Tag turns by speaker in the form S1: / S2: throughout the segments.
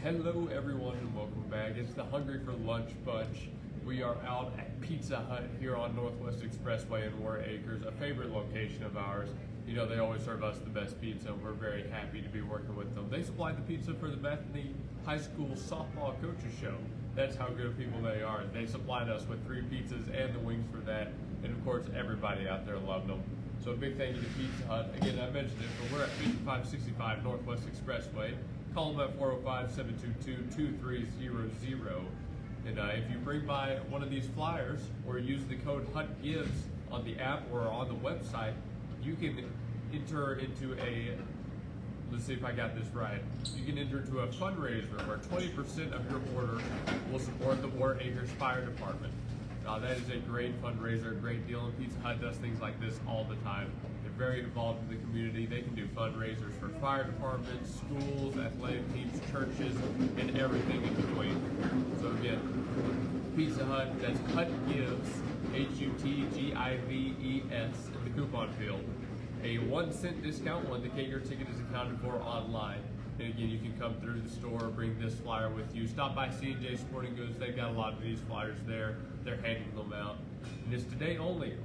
S1: Hello everyone and welcome back. It's the Hungry for Lunch bunch. We are out at Pizza Hut here on Northwest Expressway in Warren Acres, a favorite location of ours. You know, they always serve us the best pizza and we're very happy to be working with them. They supply the pizza for the Bethany High School softball coaches show. That's how good of people they are. They supplied us with 3 pizzas and the wings for that, and of course everybody out there loved them. So a big thank you to Pizza Hut. Again, I mentioned it, but we're at 5565 Northwest Expressway. Call them at 405-722-2300. And if you bring by one of these flyers or use the code HUTGIVES on the app or on the website, you can enter into a, let's see if I got this right, you can enter into a fundraiser where 20% of your order will support the Warren Acres Fire Department. That is a great fundraiser, a great deal, and Pizza Hut does things like this all the time. They're very involved in the community. They can do fundraisers for fire departments, schools, athletic teams, churches, and everything in between. So again, Pizza Hut, that's Hut Gives, HUTGIVES in the coupon field. A 1-cent discount will indicate your ticket is accounted for online. And again, you can come through the store, bring this flyer with you. Stop by C&J Sporting Goods. They've got a lot of these flyers there. They're handing them out. And it's today only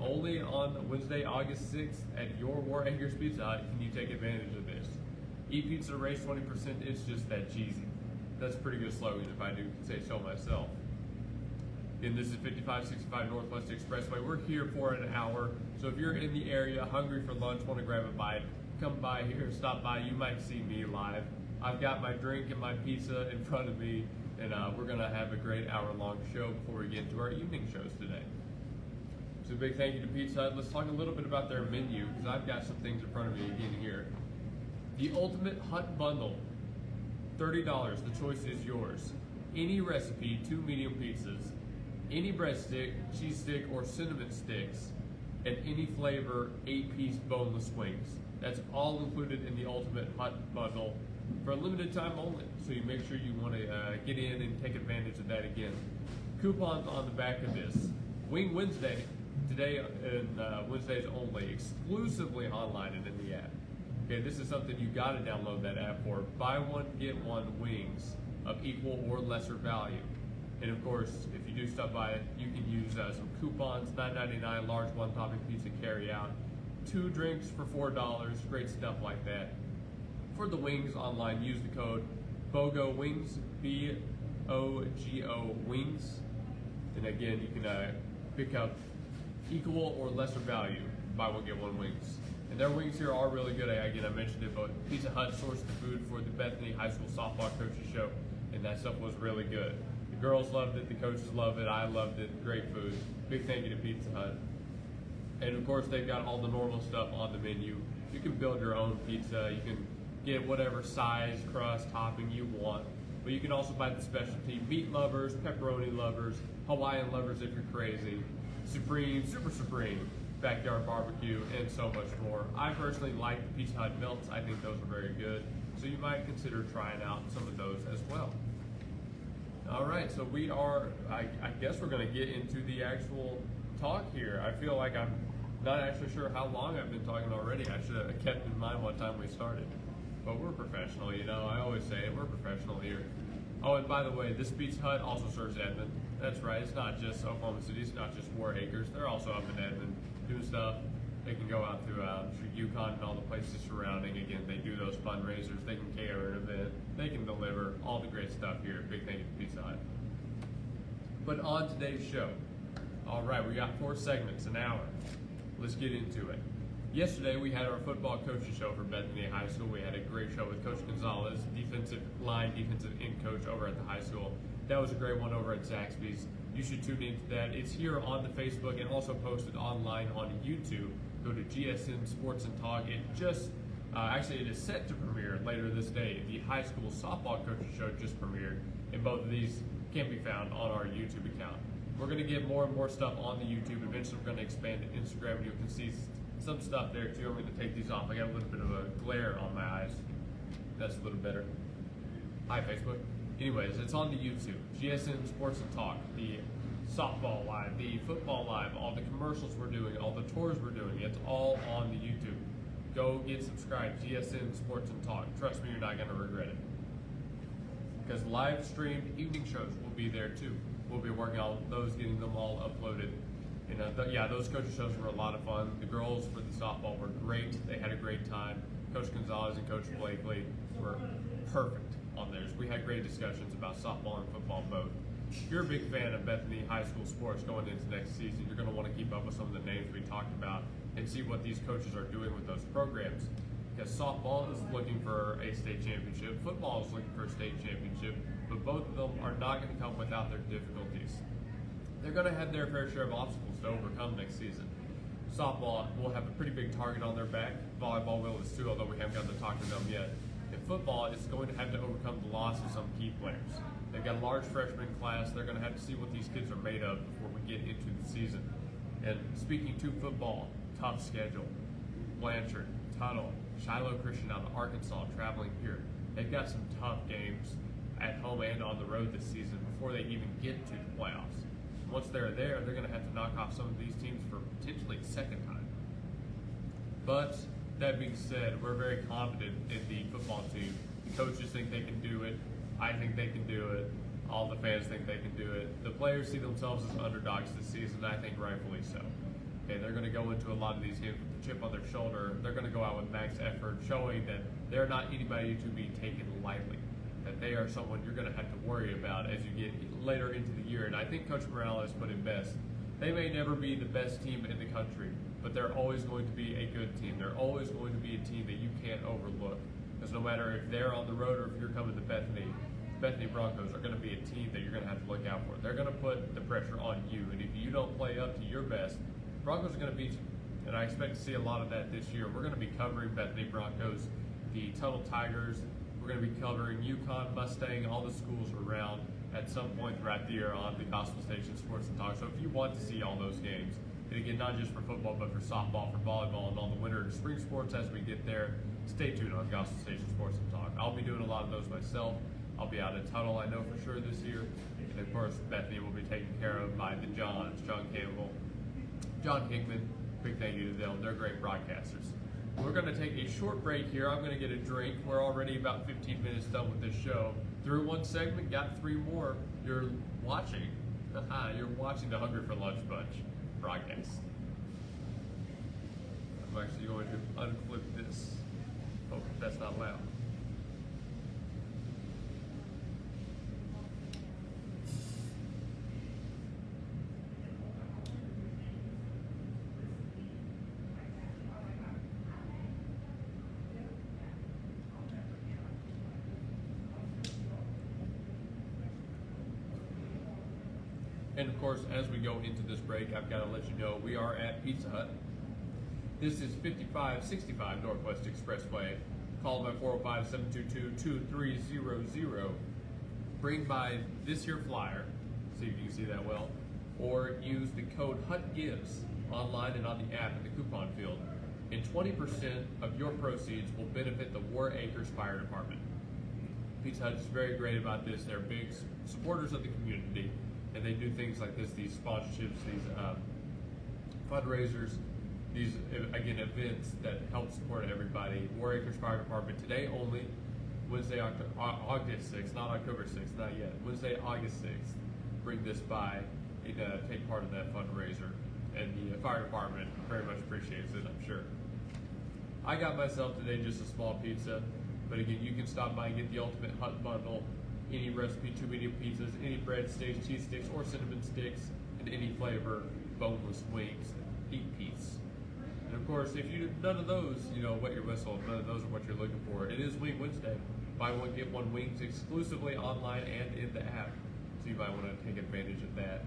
S1: on Wednesday, August 6th at your Warren Acres Pizza Hut can you take advantage of this. Eat pizza, raise 20%, it's just that cheesy. That's a pretty good slogan if I do say so myself. And this is 5565 Northwest Expressway. We're here for an hour. So if you're in the area, hungry for lunch, want to grab a bite, come by here, stop by. You might see me live. I've got my drink and my pizza in front of me, and we're going to have a great hour-long show before we get into our evening shows today. So a big thank you to Pizza Hut. Let's talk a little bit about their menu, because I've got some things in front of me again here. The Ultimate Hut Bundle, $30. The choice is yours. Any recipe, 2 medium pizzas, any breadstick, cheese stick, or cinnamon sticks, and any flavor, 8-piece boneless wings. That's all included in the Ultimate Hut Bundle for a limited time only. So you make sure you want to get in and take advantage of that again. Coupons on the back of this. Wing Wednesday, today and Wednesdays only, exclusively online and in the app. Okay, this is something you got to download that app for. Buy one, get one wings of equal or lesser value. And of course, if you do stop by, you can use some coupons, $9.99, large one-topping pizza carry out, 2 drinks for $4, great stuff like that. For the wings online, use the code BOGO Wings, BOGO Wings. And again, you can pick up equal or lesser value, buy one, get one wings. And their wings here are really good. Again, I mentioned it, but Pizza Hut sourced the food for the Bethany High School softball coaches show, and that stuff was really good. The girls loved it, the coaches loved it, I loved it, great food. Big thank you to Pizza Hut. And of course, they've got all the normal stuff on the menu. You can build your own pizza, you can get whatever size, crust, topping you want. But you can also buy the specialty meat lovers, pepperoni lovers, Hawaiian lovers if you're crazy, Supreme, Super Supreme, backyard barbecue, and so much more. I personally like the Pizza Hut melts. I think those are very good. So you might consider trying out some of those as well. All right, so we are, I guess we're gonna get into the actual talk here. I feel like I'm not actually sure how long I've been talking already. I should have kept in mind what time we started. But we're professional, you know, I always say it, we're professional here. Oh, and by the way, this Pizza Hut also serves Edmond. That's right, it's not just Oklahoma City, it's not just Warren Acres. They're also up in Edmond doing stuff. They can go out to Yukon and all the places surrounding. Again, they do those fundraisers, they can cater an event, they can deliver all the great stuff here. Big thank you to Pizza Hut. But on today's show, all right, we got 4 segments, an hour. Let's get into it. Yesterday, we had our football coaches show for Bethany High School. We had a great show with Coach Gonzalez, defensive end coach over at the high school. That was a great one over at Zaxby's. You should tune into that. It's here on the Facebook and also posted online on YouTube. Go to GSM Sports and Talk. It just, actually it is set to premiere later this day. The high school softball coaches show just premiered, and both of these can be found on our YouTube account. We're going to get more and more stuff on the YouTube. Eventually, we're going to expand to Instagram, and you can see some stuff there too. I'm going to take these off. I got a little bit of a glare on my eyes. That's a little better. Hi, Facebook. Anyways, it's on the YouTube. GSM Sports and Talk, the softball live, the football live, all the commercials we're doing, all the tours we're doing. It's all on the YouTube. Go get subscribed. GSM Sports and Talk. Trust me, you're not going to regret it. because live streamed evening shows will be there too. We'll be working on those, getting them all uploaded. And those coaches shows were a lot of fun. The girls for the softball were great. They had a great time. Coach Gonzalez and Coach Blakely were perfect on theirs. We had great discussions about softball and football both. If you're a big fan of Bethany High School sports going into next season, you're going to want to keep up with some of the names we talked about and see what these coaches are doing with those programs. Because softball is looking for a state championship, football is looking for a state championship, but both of them are not going to come without their difficulties. They're going to have their fair share of obstacles to overcome next season. Softball will have a pretty big target on their back. Volleyball will as too, although we haven't gotten to talk to them yet. In football, it's going to have to overcome the loss of some key players. They've got a large freshman class. They're going to have to see what these kids are made of before we get into the season. And speaking to football, tough schedule. Blanchard, Tuttle, Shiloh Christian out of Arkansas traveling here. They've got some tough games at home and on the road this season before they even get to the playoffs. Once they're there, they're going to have to knock off some of these teams for potentially a second time. But that being said, we're very confident in the football team. The coaches think they can do it. I think they can do it. All the fans think they can do it. The players see themselves as underdogs this season, I think rightfully so. Okay, they're going to go into a lot of these games with the chip on their shoulder. They're going to go out with max effort, showing that they're not anybody to be taken lightly, that they are someone you're going to have to worry about as you get later into the year. And I think Coach Morales put it best. They may never be the best team in the country, but they're always going to be a good team. They're always going to be a team that you can't overlook. Because no matter if they're on the road or if you're coming to Bethany, Bethany Broncos are going to be a team that you're going to have to look out for. They're going to put the pressure on you. And if you don't play up to your best, Broncos are going to beat you. And I expect to see a lot of that this year. We're going to be covering Bethany Broncos, the Tuttle Tigers. We're going to be covering UConn, Mustang, all the schools around at some point throughout the year on the Gospel Station Sports and Talk. So if you want to see all those games, and again, not just for football, but for softball, for volleyball, and all the winter and spring sports as we get there, stay tuned on Gospel Station Sports and Talk. I'll be doing a lot of those myself. I'll be out at Tuttle, I know for sure, this year. And of course, Bethany will be taken care of by the Johns, John Campbell, John Hickman. Big thank you to them. They're great broadcasters. We're going to take a short break here. I'm going to get a drink. We're already about 15 minutes done with this show. Through one segment, got 3 more. You're watching. You're watching the Hungry for Lunch Bunch broadcast. I'm actually going to unclip this. Hope that's not loud. And of course, as we go into this break, I've got to let you know we are at Pizza Hut. This is 5565 Northwest Expressway. Call them at 405-722-2300. Bring by this here flyer, see if you can see that well, or use the code HUTGIVES online and on the app in the coupon field. And 20% of your proceeds will benefit the War Acres Fire Department. Pizza Hut is very great about this. They're big supporters of the community. And they do things like this, these sponsorships, these fundraisers, these, again, events that help support everybody. War Acres Fire Department today only, Wednesday, August 6th, not October 6th, not yet. Wednesday, August 6th, bring this by and take part in that fundraiser. And the fire department very much appreciates it, I'm sure. I got myself today just a small pizza, but again, you can stop by and get the Ultimate Hut Bundle. Any recipe, 2 medium pizzas, any bread sticks, cheese sticks, or cinnamon sticks, and any flavor, boneless wings, 8 piece. And of course, if you none of those, wet your whistle. None of those are what you're looking for. It is Wing Wednesday. Buy one get one wings exclusively online and in the app. So you might want to take advantage of that.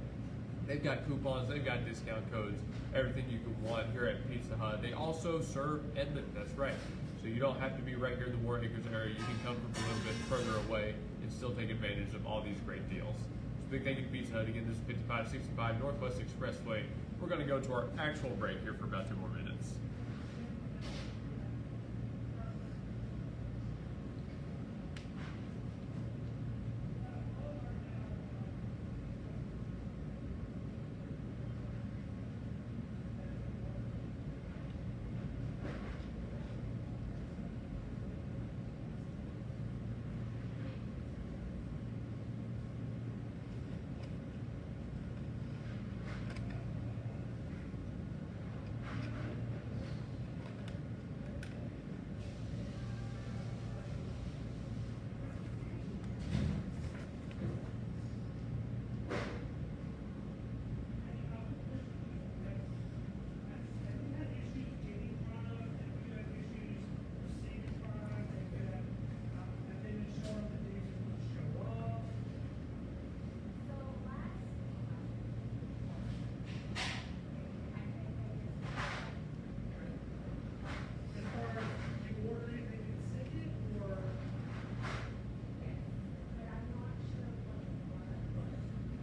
S1: They've got coupons, they've got discount codes, everything you could want here at Pizza Hut. They also serve Edmond. That's right. So you don't have to be right here in the War Acres area. You can come from a little bit further away and still take advantage of all these great deals. So big thank you to Pizza Hut. Again, this is 5565 Northwest Expressway. We're going to go to our actual break here for about 2 more minutes.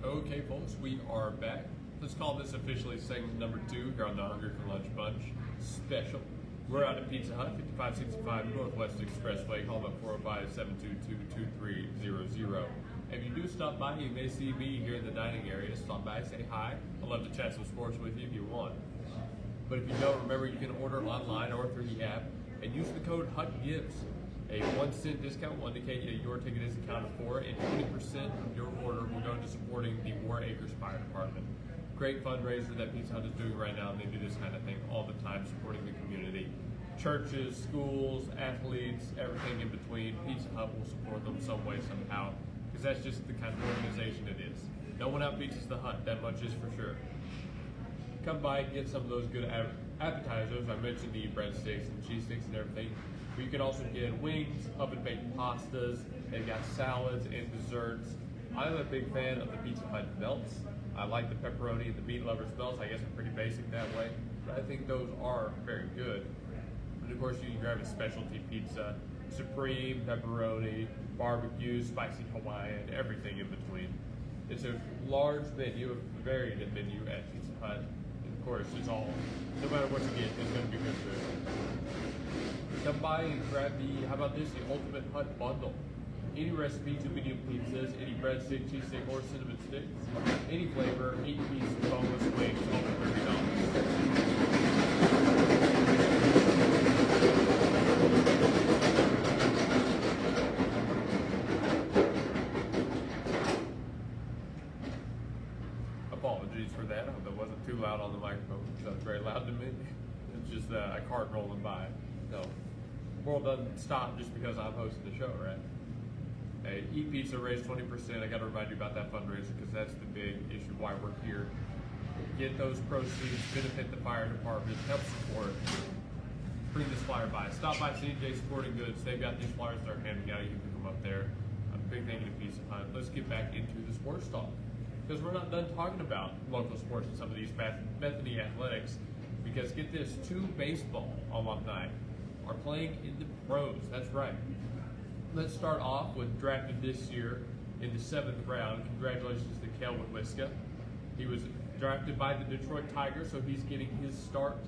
S1: Okay, folks, we are back. Let's call this officially segment number 2 here on the Hungry for Lunch Bunch special. We're out at Pizza Hut, 5565 Northwest Expressway. Call them at 405-722-2300. If you do stop by, you may see me here in the dining area. Stop by, say hi. I'd love to chat some sports with you if you want. But if you don't, remember you can order online or through the app and use the code HUTGIVES. A 1-cent discount will indicate that your ticket is accounted for, and 20% of your order will go to supporting the War Acres Fire Department. Great fundraiser that Pizza Hut is doing right now, and they do this kind of thing all the time, supporting the community. Churches, schools, athletes, everything in between. Pizza Hut will support them some way, somehow, because that's just the kind of organization it is. No one outbeats the Hut, that much is for sure. Come by and get some of those good appetizers. I mentioned the breadsticks and cheese sticks and everything. But you can also get wings, oven-baked pastas. They've got salads and desserts. I'm a big fan of the Pizza Hut melts. I like the pepperoni and the meat lovers melts. I guess I'm pretty basic that way, but I think those are very good. And of course, you can grab a specialty pizza, supreme, pepperoni, barbecue, spicy Hawaiian, everything in between. It's a large menu, a varied menu at Pizza Hut. And of course, it's all, no matter what you get, it's going to be good food. Come by and grab how about this, the Ultimate Hut Bundle. Any recipe, 2 medium pizzas, any breadstick, cheese stick, or cinnamon sticks, any flavor, 8-piece boneless wings, all for $30. Apologies for that. I hope that wasn't too loud on the microphone. That was very loud to me. It's just a cart rolling by. No, the world doesn't stop just because I'm hosting the show, right? Hey, Eat Pizza raised 20%. I got to remind you about that fundraiser because that's the big issue why we're here. Get those proceeds, benefit the fire department, help support. Bring this flyer by. Stop by CJ Sporting Goods. They've got these flyers they're handing out. You can pick them up there. I'm a big thank you to Pizza Hut. Let's get back into the sports talk because we're not done talking about local sports and some of these Bethany athletics. Because get this, 2 baseball alumni are playing in the pros. That's right. Let's start off with drafted this year in the 7th round. Congratulations to Kelvin Wiska. He was drafted by the Detroit Tigers, so he's getting his start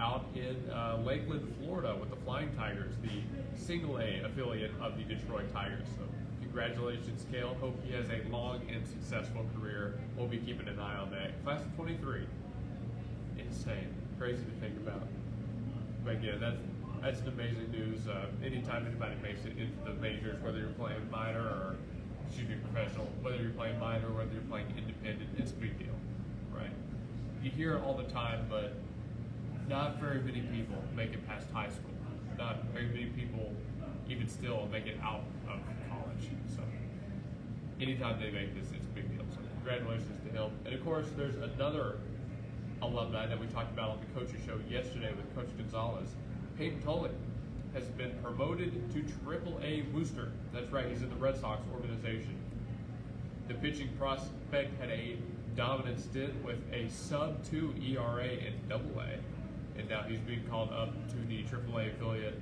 S1: out in Lakeland, Florida with the Flying Tigers, the single-A affiliate of the Detroit Tigers. So congratulations, Kale. Hope he has a long and successful career. We'll be keeping an eye on that. Class of 23. Insane. Crazy to think about. But yeah, that's an amazing news. Anytime anybody makes it into the majors, whether you're playing minor or professional, whether you're playing minor or whether you're playing independent, it's a big deal, right? You hear it all the time, but not very many people make it past high school. Not very many people even still make it out of college. So anytime they make this, it's a big deal. So congratulations to him. And of course, there's another alumni that we talked about on the coaches show yesterday with Coach Gonzalez. Peyton Tully has been promoted to Triple-A booster. That's right, he's in the Red Sox organization. The pitching prospect had a dominant stint with a sub-2 ERA in Double-A, and now he's being called up to the Triple-A affiliate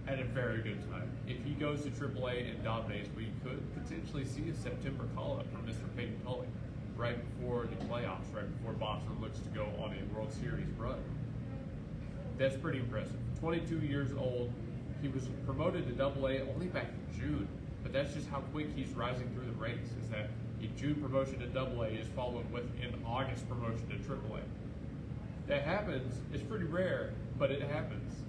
S1: at a very good time. If he goes to Triple-A and dominates, we could potentially see a September call-up from Mr. Peyton Tully right before the playoffs, right before Boston looks to go on a World Series run. That's pretty impressive. 22 years old. He was promoted to Double-A only back in June, but that's just how quick he's rising through the ranks, is that a June promotion to Double-A is followed with an August promotion to Triple-A. That happens. It's pretty rare, but it happens.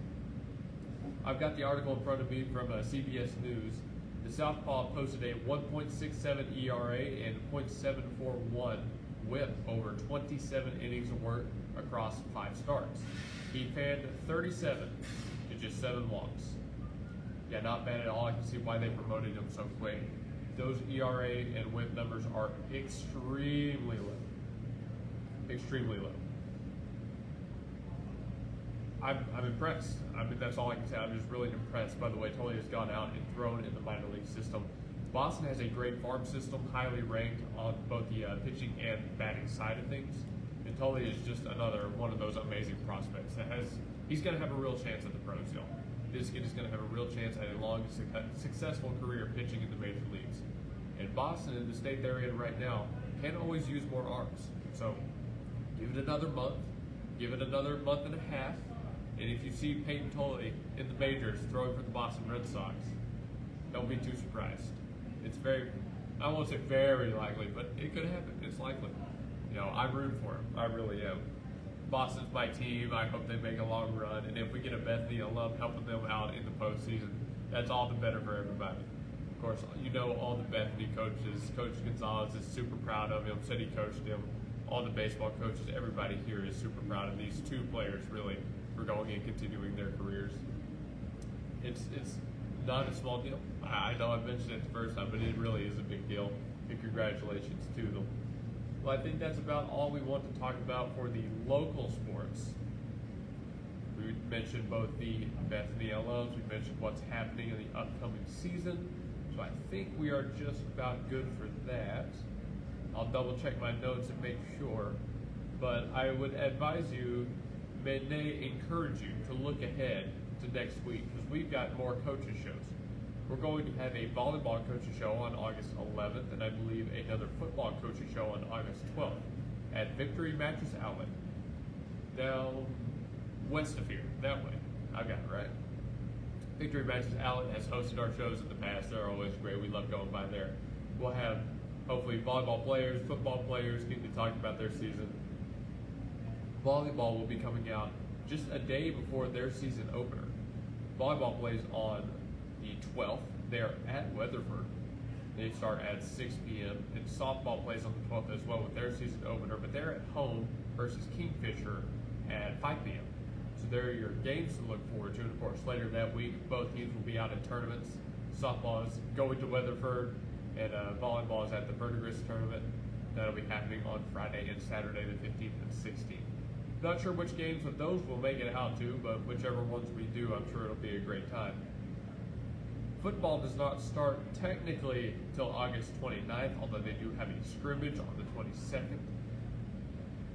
S1: I've got the article in front of me from CBS News. The Southpaw posted a 1.67 ERA and 0.741 WHIP over 27 innings of work across 5 starts. He fanned 37 in just 7 walks. Yeah, not bad at all. I can see why they promoted him so quick. Those ERA and WHIP numbers are extremely low. Extremely low. I'm impressed. I mean, that's all I can say. I'm just really impressed by the way Tully has gone out and thrown in the minor league system. Boston has a great farm system, highly ranked on both the pitching and batting side of things. And Tully is just another one of those amazing prospects that he's going to have a real chance at the pros, y'all. This kid is going to have a real chance at a long, successful career pitching in the major leagues. And Boston, in the state they're in right now, can always use more arms. So give it another month, give it another month and a half, and if you see Peyton Tolley in the majors throwing for the Boston Red Sox, don't be too surprised. It's very, I won't say very likely, but it could happen. It's likely. I'm rooting for him. I really am. Boston's my team. I hope they make a long run, and if we get a Bethany alum helping them out in the postseason, that's all the better for everybody. Of course, all the Bethany coaches. Coach Gonzalez is super proud of him, said he coached him. All the baseball coaches, everybody here is super proud of these two players, really, for going and continuing their careers. It's not a small deal. I know I mentioned it the first time, but it really is a big deal, and congratulations to them. Well, I think that's about all we want to talk about for the local sports. We mentioned both the Bethany alums, we mentioned what's happening in the upcoming season, so I think we are just about good for that. I'll double check my notes and make sure, but I would advise you, may encourage you to look ahead to next week, because we've got more coaches shows. We're going to have a volleyball coaches show on August 11th, and I believe another football coaches show on August 12th at Victory Mattress Outlet, down west of here, that way. I got it right. Victory Mattress Outlet has hosted our shows in the past. They're always great. We love going by there. We'll have hopefully volleyball players, football players getting to talk about their season. Volleyball will be coming out just a day before their season opener. Volleyball plays on the 12th. They're at Weatherford. They start at 6 p.m. And softball plays on the 12th as well with their season opener, but they're at home versus Kingfisher at 5 p.m. So there are your games to look forward to. And of course, later that week, both teams will be out in tournaments. Softball is going to Weatherford, and volleyball is at the Verdigris tournament. That'll be happening on Friday and Saturday the 15th and 16th. Not sure which games of those we'll make it out to, but whichever ones we do, I'm sure it'll be a great time. Football does not start technically till August 29th, although they do have a scrimmage on the 22nd.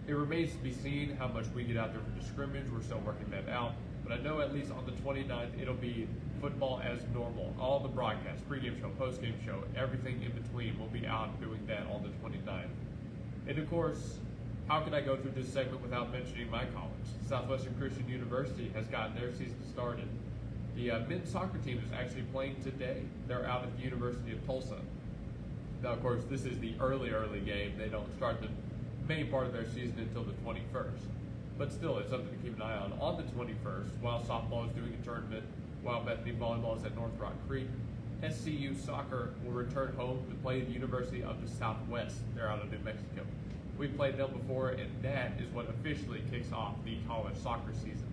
S1: It remains to be seen how much we get out there for the scrimmage. We're still working that out. But I know at least on the 29th, it'll be football as normal. All the broadcasts, pregame show, postgame show, everything in between will be out doing that on the 29th. And of course, how could I go through this segment without mentioning my college? Southwestern Christian University has gotten their season started. The men's soccer team is actually playing today. They're out at the University of Tulsa. Now, of course, this is the early game. They don't start the main part of their season until the 21st. But still, it's something to keep an eye on. On the 21st, while softball is doing a tournament, while Bethany volleyball is at North Rock Creek, SCU soccer will return home to play the University of the Southwest. They're out of New Mexico. We've played them before, and that is what officially kicks off the college soccer season.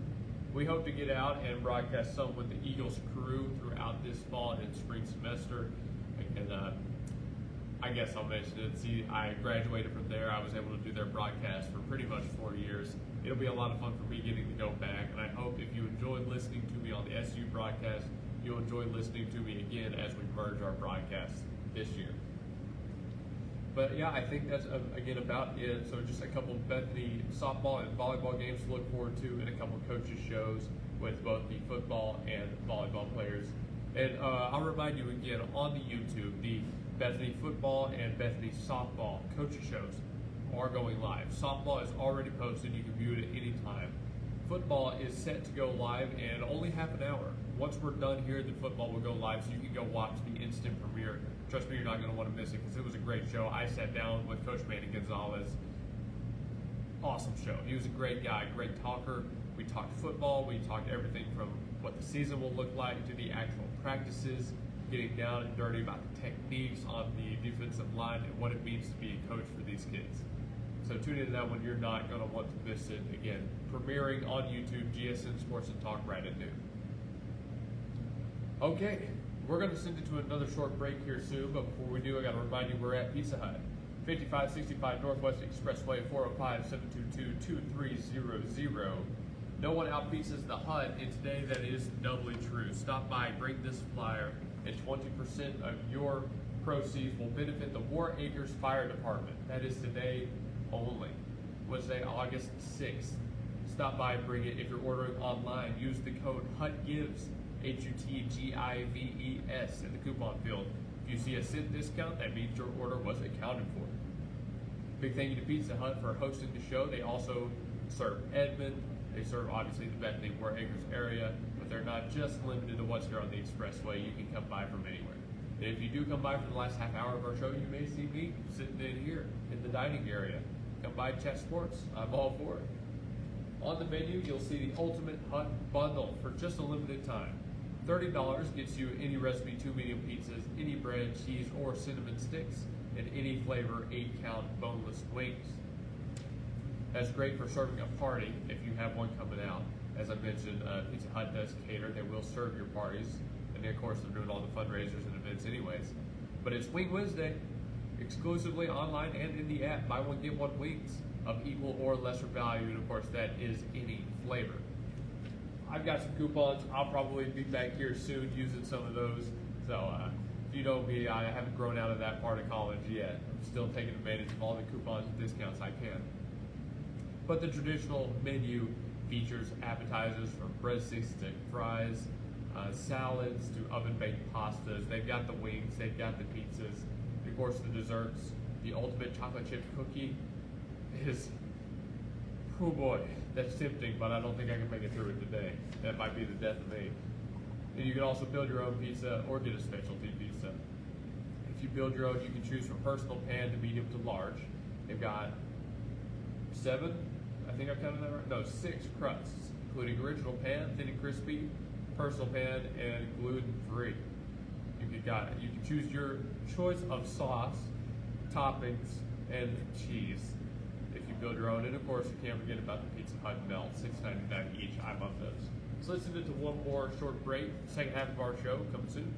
S1: We hope to get out and broadcast some with the Eagles crew throughout this fall and spring semester. And I guess I'll mention it. See, I graduated from there. I was able to do their broadcast for pretty much 4 years. It'll be a lot of fun for me getting to go back, and I hope if you enjoyed listening to me on the SU broadcast, you'll enjoy listening to me again as we merge our broadcasts this year. But yeah, I think that's again about it. So just a couple of Bethany softball and volleyball games to look forward to, and a couple of coaches shows with both the football and volleyball players. And I'll remind you again on the YouTube, the Bethany football and Bethany softball coaches shows are going live. Softball is already posted. You can view it at any time. Football is set to go live in only half an hour. Once we're done here, the football will go live, so you can go watch the instant premiere. Trust me, you're not going to want to miss it because it was a great show. I sat down with Coach Manny Gonzalez. Awesome show. He was a great guy, great talker. We talked football. We talked everything from what the season will look like to the actual practices, getting down and dirty about the techniques on the defensive line and what it means to be a coach for these kids. So tune into that one. You're not going to want to miss it. Again, premiering on YouTube, GSN Sports and Talk right at noon. Okay, we're going to send it to another short break here soon, but before we do, I got to remind you we're at Pizza Hut, 5565 Northwest Expressway, 405-722-2300. No one out-pizzas the Hut, and today that is doubly true. Stop by, bring this flyer, and 20% of your proceeds will benefit the War Acres Fire Department. That is today only, Wednesday, August 6th. Stop by and bring it. If you're ordering online, use the code HUTGIVES HUTGIVES in the coupon field. If you see a cent discount, that means your order was accounted for. Big thank you to Pizza Hut for hosting the show. They also serve Edmond. They serve obviously the Bethany War Acres area, but they're not just limited to what's here on the expressway. You can come by from anywhere. And if you do come by for the last half hour of our show, you may see me sitting in here in the dining area. Come by Chat Sports. I'm all for it. On the menu, you'll see the Ultimate Hut Bundle for just a limited time. $30 gets you any recipe 2 medium pizzas, any bread, cheese, or cinnamon sticks, and any flavor 8-count boneless wings. That's great for serving a party if you have one coming out. As I mentioned, Pizza Hut does cater. They will serve your parties. And of course, they're doing all the fundraisers and events anyways. But it's Wing Wednesday, exclusively online and in the app. Buy one, get one wings of equal or lesser value. And of course, that is any flavor. I've got some coupons. I'll probably be back here soon using some of those. So if you know me, I haven't grown out of that part of college yet. I'm still taking advantage of all the coupons and discounts I can. But the traditional menu features appetizers from breadsticks to fries, salads to oven-baked pastas. They've got the wings, they've got the pizzas. Of course, the desserts. The ultimate chocolate chip cookie is, oh boy, that's tempting, but I don't think I can make it through it today. That might be the death of me. And you can also build your own pizza or get a specialty pizza. If you build your own, you can choose from personal pan to medium to large. They've got 7, I think I counted that right? No, 6 crusts, including original pan, thin and crispy, personal pan, and gluten-free. You can choose your choice of sauce, toppings, and cheese if you build your own. And of course, you can't forget about the Pizza Hut melt, $6.99 each. I love those. So let's listen to one more short break. Second half of our show comes soon.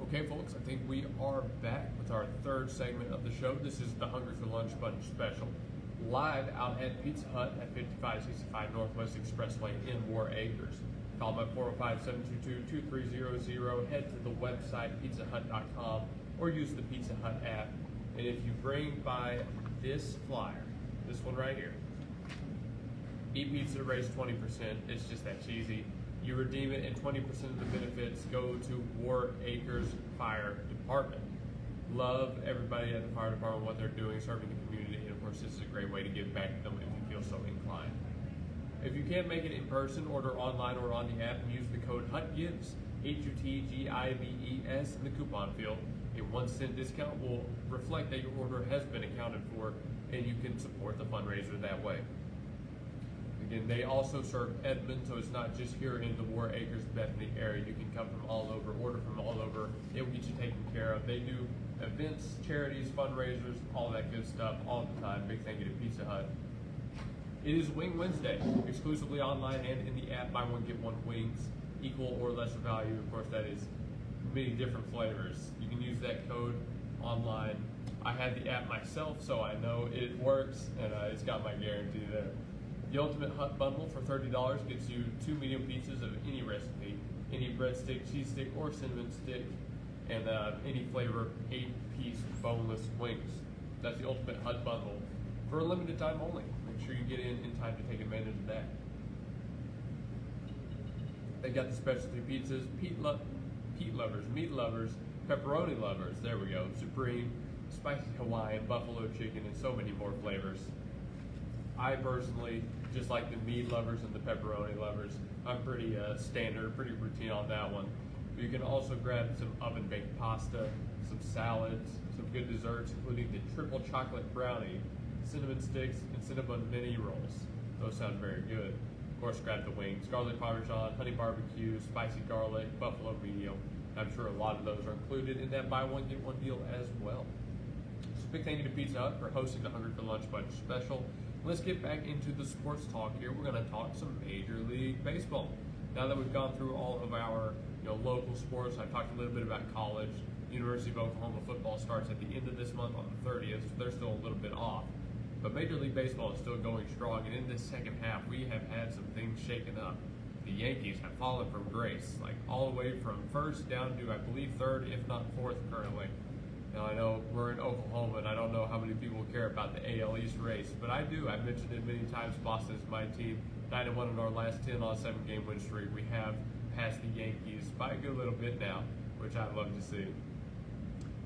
S1: Okay, folks, I think we are back with our third segment of the show. This is the Hungry for Lunch Bunch special, live out at Pizza Hut at 5565 Northwest Expressway in War Acres. Call them at 405-722-2300. Head to the website, pizzahut.com, or use the Pizza Hut app. And if you bring by this flyer, this one right here, Eat Pizza, raise 20%. It's just that cheesy. You redeem it, and 20% of the benefits go to War Acres Fire Department. Love everybody at the fire department, what they're doing, serving the community, and of course this is a great way to give back to them if you feel so inclined. If you can't make it in person, order online or on the app and use the code HUTGIVES, HUTGIVES in the coupon field. A 1-cent discount will reflect that your order has been accounted for, and you can support the fundraiser that way. Again, they also serve Edmond, so it's not just here in the War Acres, Bethany area. You can come from all over, order from all over. It will get you taken care of. They do events, charities, fundraisers, all that good stuff all the time. Big thank you to Pizza Hut. It is Wing Wednesday, exclusively online and in the app. Buy one, get one wings, equal or lesser value. Of course, that is many different flavors. You can use that code online. I had the app myself, so I know it works, and it's got my guarantee there. The Ultimate Hut Bundle for $30 gets you 2 medium pizzas of any recipe, any breadstick, cheese stick, or cinnamon stick, and any flavor 8-piece boneless wings. That's the Ultimate Hut Bundle for a limited time only. Make sure you get in time to take advantage of that. They got the specialty pizzas, Pete lovers, meat lovers, pepperoni lovers, there we go, supreme, spicy Hawaiian, buffalo chicken, and so many more flavors. I personally just like the meat lovers and the pepperoni lovers. I'm pretty standard, pretty routine on that one. But you can also grab some oven-baked pasta, some salads, some good desserts, including the triple chocolate brownie, cinnamon sticks, and cinnamon mini rolls. Those sound very good. Of course, grab the wings, garlic parmesan, honey barbecue, spicy garlic, buffalo medium. I'm sure a lot of those are included in that buy one, get one deal as well. So big thank you to Pizza Hut for hosting the Hungry for Lunch Bunch special. Let's get back into the sports talk here. We're going to talk some Major League Baseball. Now that we've gone through all of our local sports, I talked a little bit about college. University of Oklahoma football starts at the end of this month on the 30th, so they're still a little bit off. But Major League Baseball is still going strong, and in this second half, we have had some things shaken up. The Yankees have fallen from grace, like all the way from first down to, I believe, third, if not fourth currently. Now, I know we're in Oklahoma, and I don't know how many people care about the AL East race, but I do. I've mentioned it many times. Boston is my team. 9-1 in our last 10 on a 7-game win streak. We have passed the Yankees by a good little bit now, which I'd love to see.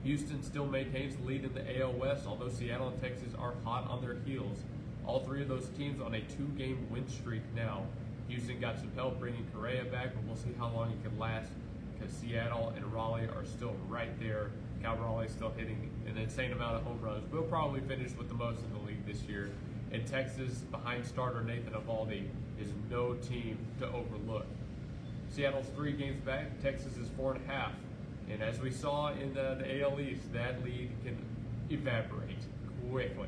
S1: Houston still maintains the lead in the AL West, although Seattle and Texas are hot on their heels. All three of those teams on a 2-game win streak now. Houston got some help bringing Correa back, but we'll see how long it can last because Seattle and Raleigh are still right there. Cal Raleigh still hitting an insane amount of home runs. We'll probably finish with the most in the league this year. And Texas, behind starter Nathan Eovaldi, is no team to overlook. Seattle's 3 games back. Texas is 4.5. And as we saw in the AL East, that lead can evaporate quickly.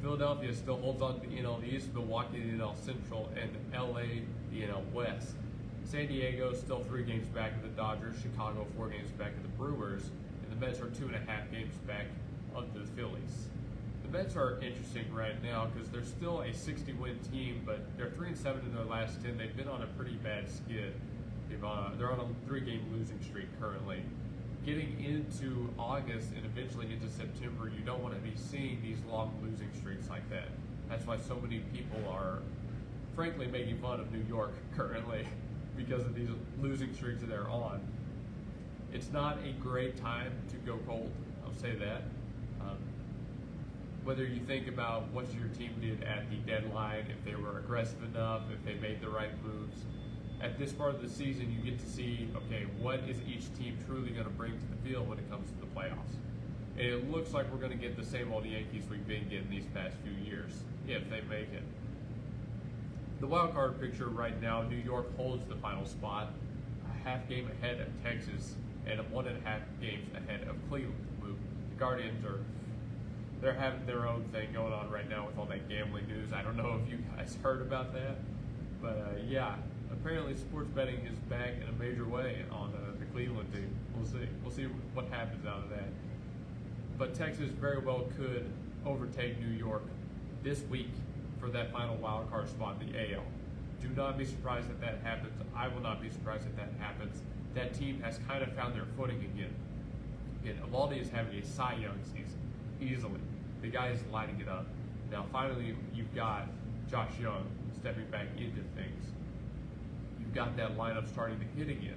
S1: Philadelphia still holds on to the NL East, Milwaukee the NL Central, and LA the NL West. San Diego still 3 games back of the Dodgers, Chicago 4 games back of the Brewers, and the Mets are 2.5 games back of the Phillies. The Mets are interesting right now because they're still a 60-win team, but they're 3-7 in their last 10. They've been on a pretty bad skid. They're on a 3-game losing streak currently. Getting into August and eventually into September, you don't want to be seeing these long losing streaks like that. That's why so many people are, frankly, making fun of New York currently because of these losing streaks that they're on. It's not a great time to go cold, I'll say that. Whether you think about what your team did at the deadline, if they were aggressive enough, if they made the right moves, at this part of the season, you get to see, okay, what is each team truly going to bring to the field when it comes to the playoffs? And it looks like we're going to get the same old Yankees we've been getting these past few years, if they make it. The wild card picture right now, New York holds the final spot, a half game ahead of Texas, and 1.5 games ahead of Cleveland. The Guardians they're having their own thing going on right now with all that gambling news. I don't know if you guys heard about that, but yeah. Apparently, sports betting is back in a major way on the Cleveland team. We'll see. We'll see what happens out of that. But Texas very well could overtake New York this week for that final wild card spot in the AL. Do not be surprised if that happens. I will not be surprised if that happens. That team has kind of found their footing again. Again, Eovaldi is having a Cy Young season, easily. The guy is lighting it up. Now, finally, you've got Josh Young stepping back into things. You've got that lineup starting to hit again,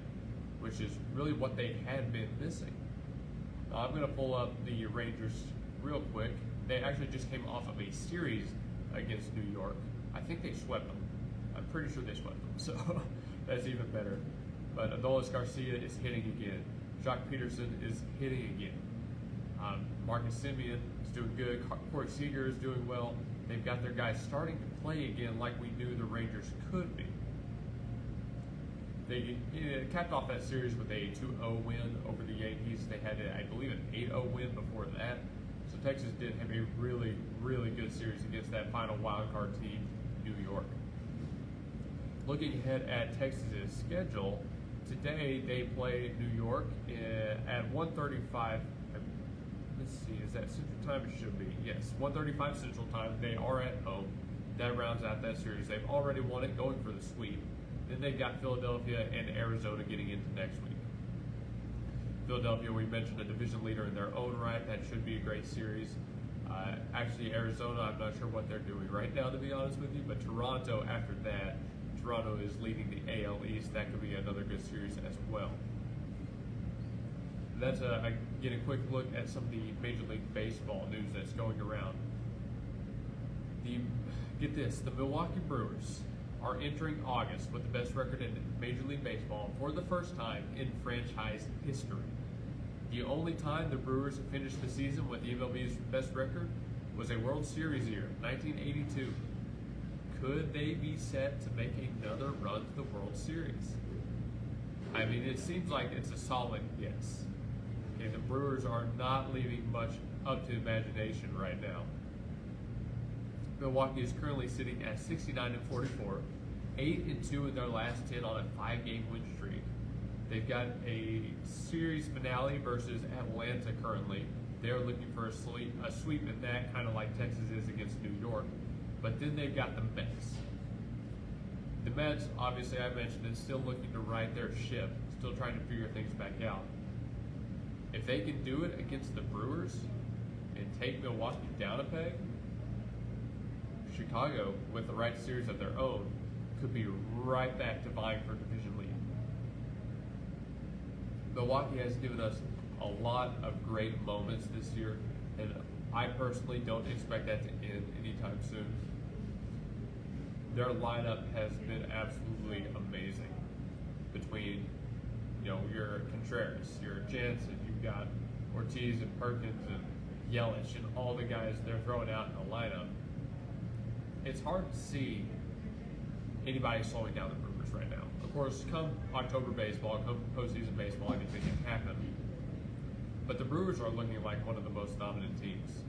S1: which is really what they had been missing. Now, I'm going to pull up the Rangers real quick. They actually just came off of a series against New York. I think they swept them. I'm pretty sure they swept them, so that's even better. But Adolis Garcia is hitting again. Jock Peterson is hitting again. Marcus Semien is doing good. Corey Seager is doing well. They've got their guys starting to play again like we knew the Rangers could be. They capped off that series with a 2-0 win over the Yankees. They had, I believe, an 8-0 win before that. So Texas did have a really, really good series against that final wild card team, New York. Looking ahead at Texas's schedule, today they play New York at 1:35. Let's see, is that Central Time? It should be. Yes, 1:35 Central Time. They are at home. That rounds out that series. They've already won it, going for the sweep. Then they've got Philadelphia and Arizona getting into next week. Philadelphia, we mentioned, a division leader in their own right. That should be a great series. Actually, Arizona, I'm not sure what they're doing right now, to be honest with you, but Toronto, after that, Toronto is leading the AL East. That could be another good series as well. That's get a quick look at some of the Major League Baseball news that's going around. Get this, the Milwaukee Brewers are entering August with the best record in Major League Baseball for the first time in franchise history. The only time the Brewers finished the season with the MLB's best record was a World Series year, 1982. Could they be set to make another run to the World Series? I mean, it seems like it's a solid yes. Okay, the Brewers are not leaving much up to imagination right now. Milwaukee is currently sitting at 69-44, 8-2 in their last 10 on a 5-game win streak. They've got a series finale versus Atlanta currently. They're looking for a sweep in that, kind of like Texas is against New York. But then they've got the Mets. The Mets, obviously I mentioned it, still looking to right their ship, still trying to figure things back out. If they can do it against the Brewers and take Milwaukee down a peg, Chicago, with the right series of their own, could be right back to vying for division lead. Milwaukee has given us a lot of great moments this year, and I personally don't expect that to end anytime soon. Their lineup has been absolutely amazing. Between, your Contreras, your Jansen, you've got Ortiz and Perkins and Yelich and all the guys they're throwing out in the lineup. It's hard to see anybody slowing down the Brewers right now. Of course, come October baseball, come postseason baseball, anything can happen. But the Brewers are looking like one of the most dominant teams.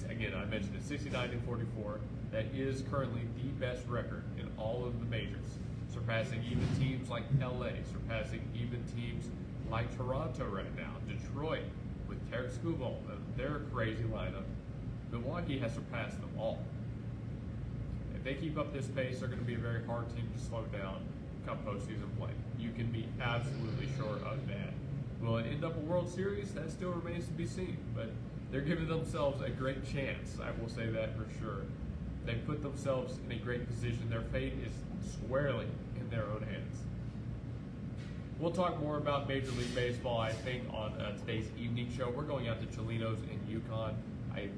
S1: Again, I mentioned it, 69-44. That is currently the best record in all of the majors, surpassing even teams like LA, surpassing even teams like Toronto right now, Detroit with Tarik Skubal, their crazy lineup. Milwaukee has surpassed them all. If they keep up this pace, they're going to be a very hard team to slow down come postseason play. You can be absolutely sure of that. Will it end up a World Series? That still remains to be seen, but they're giving themselves a great chance. I will say that for sure. They put themselves in a great position. Their fate is squarely in their own hands. We'll talk more about Major League Baseball, I think, on today's evening show. We're going out to Cholinos in Yukon. I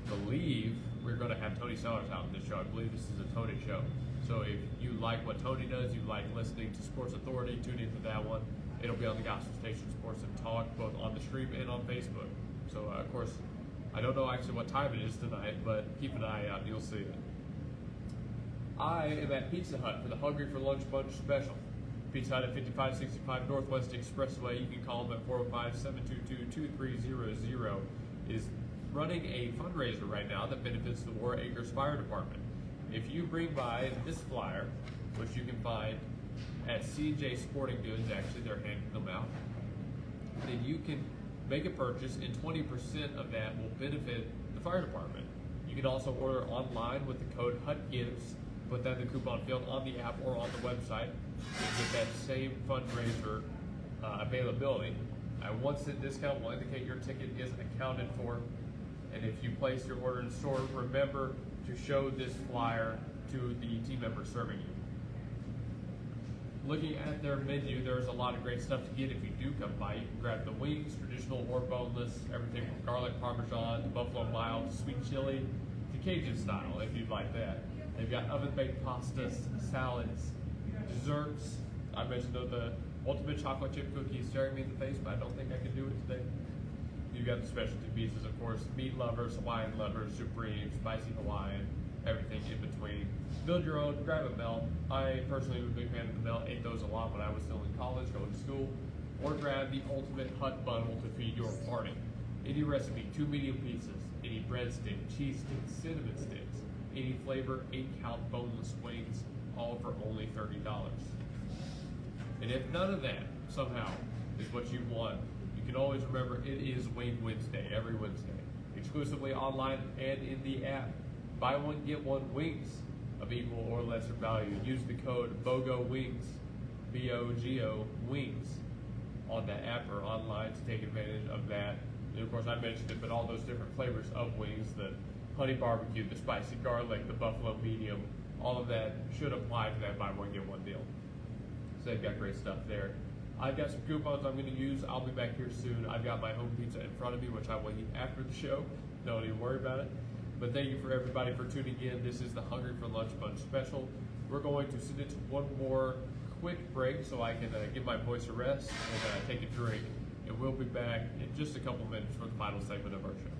S1: believe we're going to have Tony Sellers out on this show. I believe this is a Tony show. So if you like what Tony does, you like listening to Sports Authority, tune into that one. It'll be on the Gospel Station Sports and Talk, both on the stream and on Facebook. So, of course, I don't know actually what time it is tonight, but keep an eye out and you'll see it. I am at Pizza Hut for the Hungry for Lunch Bunch special. Pizza Hut at 5565 Northwest Expressway. You can call them at 405-722-2300. Is running a fundraiser right now that benefits the War Acres Fire Department. If you bring by this flyer, which you can find at C&J Sporting Goods, actually they're handing them out, then you can make a purchase and 20% of that will benefit the fire department. You can also order online with the code HUTGIVES, put that in the coupon field on the app or on the website, and get that same fundraiser availability. A 1-cent discount will indicate your ticket is accounted for. And if you place your order in store, remember to show this flyer to the team member serving you. Looking at their menu, there's a lot of great stuff to get if you do come by. You can grab the wings, traditional or boneless, everything from garlic parmesan to buffalo mild to sweet chili to Cajun style if you'd like that. They've got oven-baked pastas, salads, desserts. I mentioned the ultimate chocolate chip cookies staring me in the face, but I don't think I can do it today. You've got the specialty pizzas, of course, meat lovers, Hawaiian lovers, supreme, spicy Hawaiian, everything in between. Build your own, grab a melt. I personally am a big fan of the melt, ate those a lot when I was still in college, going to school. Or grab the ultimate Hut bundle to feed your party. Any recipe, 2 medium pizzas, any breadstick, cheese sticks, cinnamon sticks, any flavor, 8-count boneless wings, all for only $30. And if none of that somehow is what you want, you can always remember it is Wing Wednesday, every Wednesday. Exclusively online and in the app. Buy one, get one wings. of equal or lesser value. Use the code BOGO Wings, BOGO Wings, on the app or online to take advantage of that. And of course, I mentioned it, but all those different flavors of wings, the honey barbecue, the spicy garlic, the buffalo medium, all of that should apply to that buy one get one deal. So they've got great stuff there. I've got some coupons I'm going to use. I'll be back here soon. I've got my home pizza in front of me, which I will eat after the show. Don't even worry about it. But thank you for everybody for tuning in. This is the Hungry for Lunch Bunch special. We're going to send it to one more quick break so I can give my voice a rest and take a drink. And we'll be back in just a couple minutes for the final segment of our show.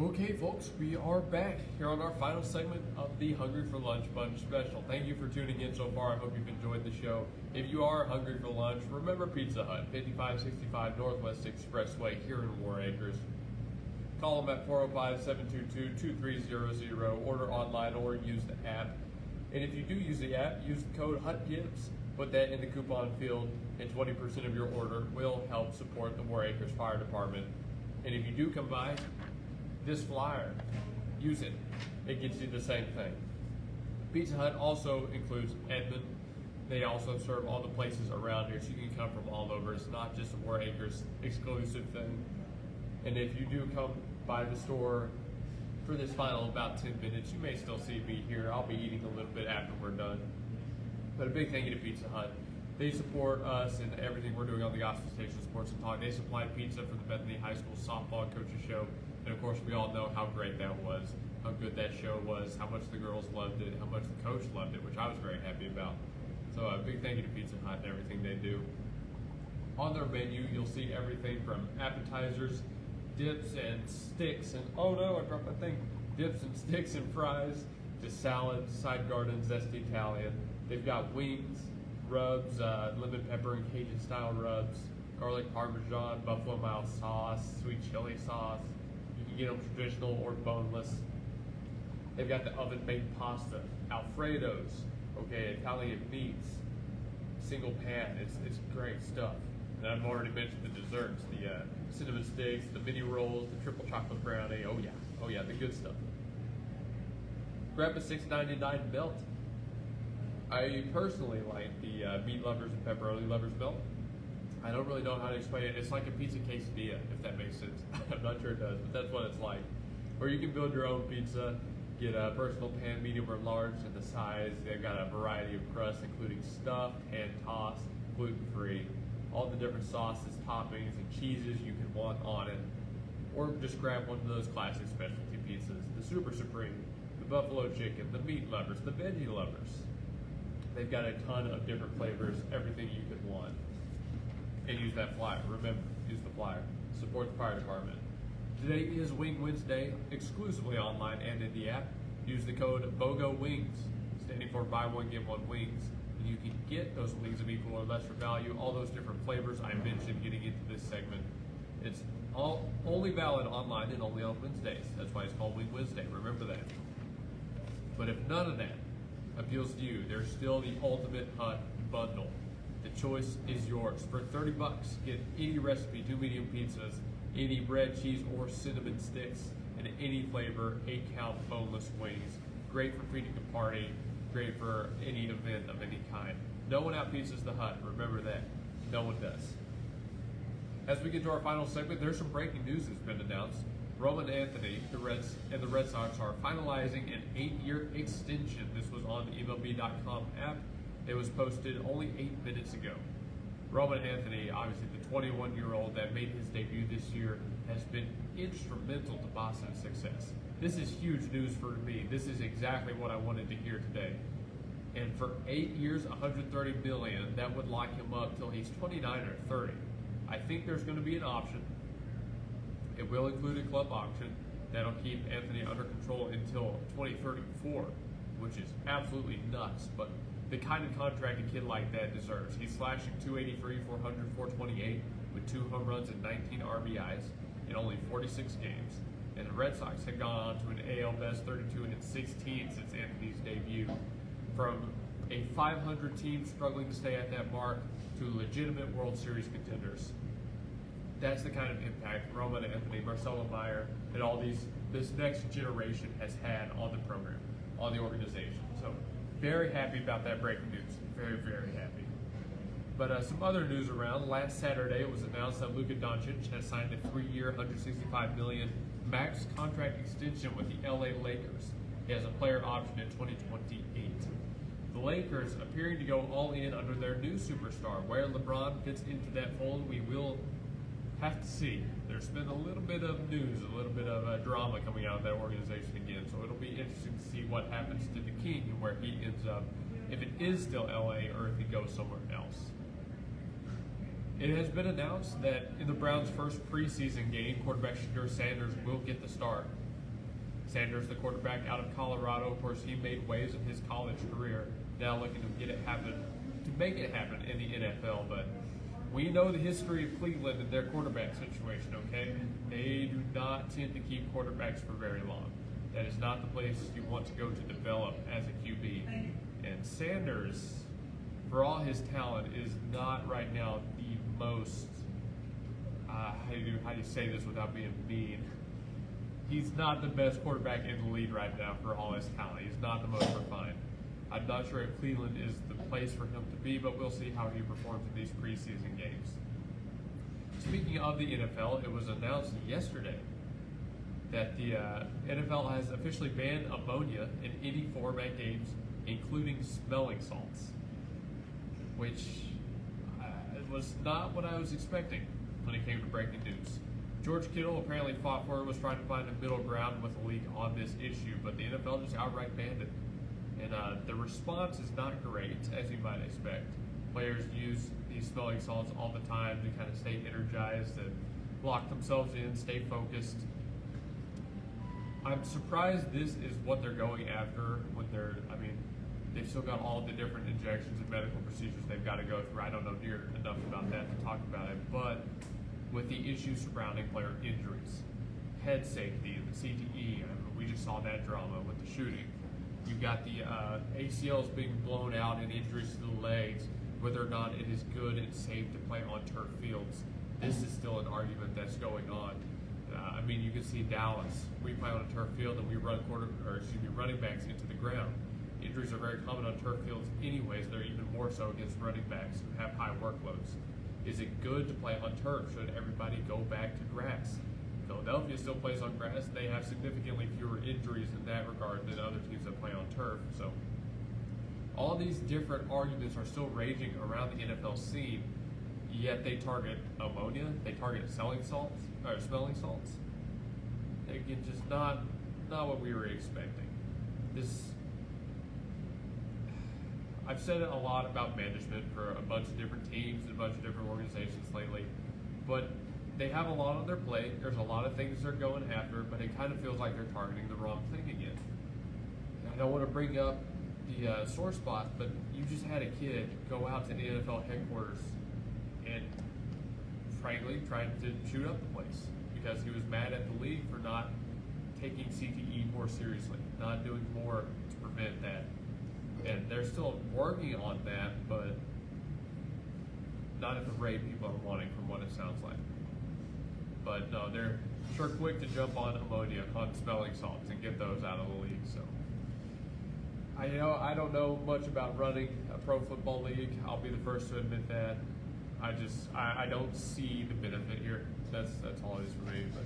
S1: Okay, folks, we are back here on our final segment of the Hungry for Lunch Bunch special. Thank you for tuning in so far. I hope you've enjoyed the show. If you are hungry for lunch, remember Pizza Hut, 5565 Northwest Expressway here in War Acres. Call them at 405-722-2300. Order online or use the app. And if you do use the app, use the code HUTGIVES. Put that in the coupon field, and 20% of your order will help support the War Acres Fire Department. And if you do come by, this flyer, use it. It gets you the same thing. Pizza Hut also includes Edmond. They also serve all the places around here, so you can come from all over. It's not just a War Acres exclusive thing. And if you do come by the store for this final about 10 minutes, you may still see me here. I'll be eating a little bit after we're done. But a big thank you to Pizza Hut. They support us and everything we're doing on the Gospel Station Sports and Talk. They supplied pizza for the Bethany High School softball coaches show. And of course, we all know how great that was, how good that show was, how much the girls loved it, how much the coach loved it, which I was very happy about. So a big thank you to Pizza Hut and everything they do. On their menu, you'll see everything from appetizers, dips and sticks, and oh no, I dropped my thing. Dips and sticks and fries, to salads, side garden, zesty Italian. They've got wings, rubs, lemon pepper and Cajun style rubs, garlic parmesan, buffalo mild sauce, sweet chili sauce. You can get them traditional or boneless. They've got the oven baked pasta, Alfredos, okay, Italian meats, single pan. It's great stuff. And I've already mentioned the desserts, the cinnamon sticks, the mini rolls, the triple chocolate brownie. Oh yeah, the good stuff. Grab a $6.99 melt. I personally like the meat lovers and pepperoni lovers melt. I don't really know how to explain it. It's like a pizza quesadilla, if that makes sense. I'm not sure it does, but that's what it's like. Or you can build your own pizza, get a personal pan, medium or large, and the size. They've got a variety of crusts, including stuffed, hand-tossed, gluten-free, all the different sauces, toppings, and cheeses you can want on it. Or just grab one of those classic specialty pizzas, the Super Supreme, the buffalo chicken, the meat lovers, the veggie lovers. They've got a ton of different flavors, everything you could want. And use that flyer. Remember, use the flyer. Support the fire department. Today is Wing Wednesday, exclusively online and in the app. Use the code BOGO Wings, standing for buy one get one wings. and you can get those wings of equal or lesser value, all those different flavors I mentioned getting into this segment. It's all only valid online and only on Wednesdays. That's why it's called Wing Wednesday. Remember that. But if none of that appeals to you, there's still the Ultimate Hut Bundle. The choice is yours. For $30, get any recipe, 2 medium pizzas, any bread, cheese, or cinnamon sticks, and any flavor, 8-count boneless wings. Great for feeding a party, great for any event of any kind. No one outpieces the Hut, remember that. No one does. As we get to our final segment, there's some breaking news that's been announced. Roman Anthony, the Red Sox are finalizing an 8-year extension. This was on the MLB.com app. It was posted only 8 minutes ago. Roman Anthony, obviously the 21-year-old that made his debut this year, has been instrumental to Boston's success. This is huge news for me. This is exactly what I wanted to hear today. And for 8 years, $130 million, that would lock him up till he's 29 or 30. I think there's going to be an option. It will include a club option that'll keep Anthony under control until 2034, which is absolutely nuts. But the kind of contract a kid like that deserves. He's slashing 283, 400, 428 with 2 home runs and 19 RBIs in only 46 games. And the Red Sox have gone on to an AL best 32 and 16 since Anthony's debut. From a 500 team struggling to stay at that mark to legitimate World Series contenders. That's the kind of impact Roman Anthony, Marcelo Meyer, and this next generation has had on the program, on the organization. So very happy about that breaking news. Very, very happy. But some other news around. Last Saturday, it was announced that Luka Doncic has signed a 3-year, $165 million max contract extension with the LA Lakers. He has a player option in 2028. The Lakers appearing to go all in under their new superstar. Where LeBron fits into that fold, we will have to see. There's been a little bit of news, a little bit of drama coming out of that organization again, so it'll be interesting to see what happens to the King and where he ends up, if it is still LA or if he goes somewhere else. It has been announced that in the Browns' first preseason game, quarterback Shedeur Sanders will get the start. Sanders, the quarterback out of Colorado, of course, he made waves in his college career, now looking to make it happen in the NFL, but we know the history of Cleveland and their quarterback situation, okay? They do not tend to keep quarterbacks for very long. That is not the place you want to go to develop as a QB. And Sanders, for all his talent, is not right now the most, how do you say this without being mean? He's not the best quarterback in the league right now for all his talent. He's not the most refined. I'm not sure if Cleveland is the place for him to be, but we'll see how he performs in these preseason games. Speaking of the NFL, it was announced yesterday that the NFL has officially banned ammonia in any format games, including smelling salts, which was not what I was expecting when it came to breaking news. George Kittle apparently fought for it, was trying to find a middle ground with the league on this issue, but the NFL just outright banned it. And the response is not great, as you might expect. Players use these smelling salts all the time to kind of stay energized and lock themselves in, stay focused. I'm surprised this is what they're going after when they've still got all the different injections and medical procedures they've got to go through. I don't know near enough about that to talk about it, but with the issues surrounding player injuries, head safety, and the CTE, we just saw that drama with the shooting. You've got the ACLs being blown out and injuries to the legs, whether or not it is good and safe to play on turf fields. This is still an argument that's going on. You can see Dallas. We play on a turf field and we run running backs into the ground. Injuries are very common on turf fields anyways. They're even more so against running backs who have high workloads. Is it good to play on turf? Should everybody go back to grass? Philadelphia still plays on grass. They have significantly fewer injuries in that regard than other teams that play on turf. So all these different arguments are still raging around the NFL scene, yet they target ammonia, they target smelling salts. Again, just not what we were expecting. I've said a lot about management for a bunch of different teams and a bunch of different organizations lately, but they have a lot on their plate. There's a lot of things they're going after, but it kind of feels like they're targeting the wrong thing again. I don't want to bring up the sore spot, but you just had a kid go out to the NFL headquarters and frankly tried to shoot up the place because he was mad at the league for not taking CTE more seriously, not doing more to prevent that. And they're still working on that, but not at the rate people are wanting from what it sounds like. But no, they're sure quick to jump on ammonia, on smelling salts, and get those out of the league. So I don't know much about running a pro football league. I'll be the first to admit that. I don't see the benefit here. That's all it is for me. But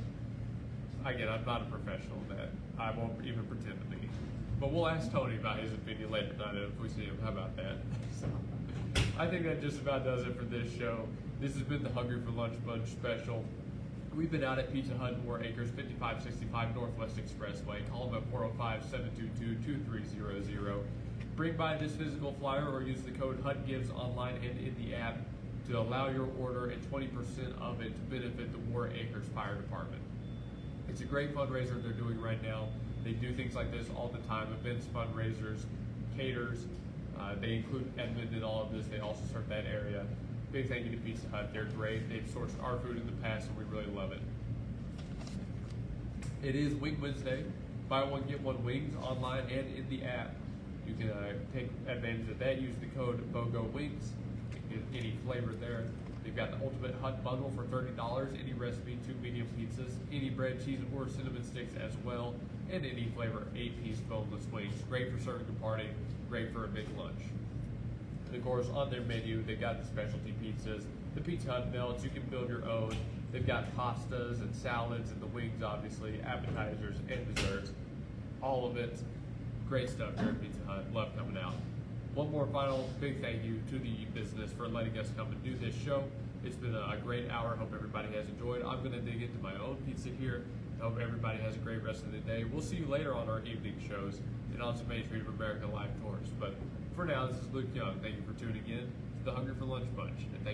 S1: again, I'm not a professional in that. I won't even pretend to be. But we'll ask Tony about his opinion later tonight if we see him. How about that? So, I think that just about does it for this show. This has been the Hungry for Lunch Bunch special. We've been out at Pizza Hut in War Acres, 5565 Northwest Expressway. Call them at 405-722-2300. Bring by this physical flyer or use the code HUTGIVES online and in the app to allow your order and 20% of it to benefit the War Acres Fire Department. It's a great fundraiser they're doing right now. They do things like this all the time, events, fundraisers, caters. They include Edmond in all of this. They also serve that area. Big thank you to Pizza Hut. They're great. They've sourced our food in the past, and we really love it. It is Wing Wednesday. Buy one, get one wings online and in the app. You can take advantage of that. Use the code BOGOWINGS. Get any flavor there. They've got the Ultimate Hut Bundle for $30. Any recipe, 2 medium pizzas, any bread, cheese, or cinnamon sticks as well, and any flavor, 8-piece boneless wings. Great for serving a party. Great for a big lunch. And of course, on their menu, they've got the specialty pizzas, the Pizza Hut melts. You can build your own. They've got pastas and salads and the wings, obviously, appetizers and desserts. All of it. Great stuff here at Pizza Hut. Love coming out. One more final big thank you to the business for letting us come and do this show. It's been a great hour. Hope everybody has enjoyed. I'm going to dig into my own pizza here. Hope everybody has a great rest of the day. We'll see you later on our evening shows and on some Main Street of America live tours. But for now, this is Luke Young. Thank you for tuning in to the Hungry for Lunch Bunch. And thank